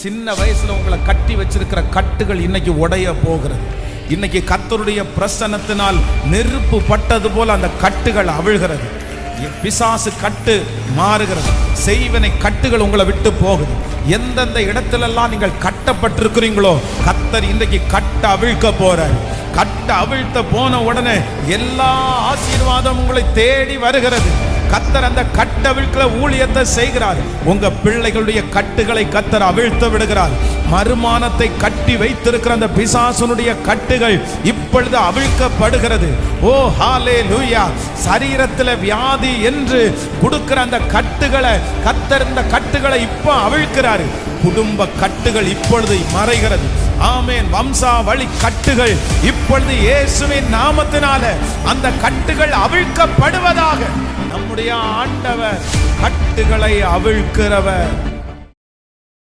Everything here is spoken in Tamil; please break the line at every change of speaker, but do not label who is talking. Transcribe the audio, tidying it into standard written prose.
சின்ன வயசுல உங்களை கட்டி வச்சிருக்கிற கட்டுகள் இன்னைக்கு உடைய போகிறது. இன்னைக்கு கர்த்தருடைய பிரசன்னத்தினால் நெருப்பு பட்டது போல அந்த கட்டுகள் அவிழ்கிறது. பிசாசு கட்டு மாறுகிறது. செய்வனை கட்டுகள் உங்களை விட்டு போகுது. எந்தெந்த இடத்திலெல்லாம் நீங்கள் கட்டப்பட்டிருக்கிறீங்களோ கர்த்தர் இன்றைக்கு கட்ட அவிழ்க்க போறார். கட்ட அவிழ்த்த போன உடனே எல்லா ஆசீர்வாதம் உங்களை தேடி வருகிறது. கர்த்தர் அந்த கட்ட அவிழ்க்கிற ஊழியத்தை செய்கிறார். உங்க பிள்ளைகளுடைய கட்டுகளை கர்த்தர் அவிழ்த்து விடுகிறார். மறுமானத்தை கட்டி வைத்திருக்கிற அந்த பிசாசுனுடைய கட்டுகள் இப்பொழுது அவிழ்க்கப்படுகிறது. ஓ ஹalleluya. சரீரத்தில் வியாதி என்று கொடுக்கிற அந்த கட்டுகளை கர்த்தர் இந்த கட்டுகளை இப்போ அவிழ்க்கிறார். குடும்ப கட்டுகள் இப்பொழுது மறைகிறது. ஆமென். வம்சாவளி கட்டுகள் இப்பொழுது இயேசுவின் நாமத்தினால அந்த கட்டுகள் அவிழ்க்கப்படுவதாக. நம்முடைய ஆண்டவர் கட்டுகளை அவிழ்க்கிறவர்.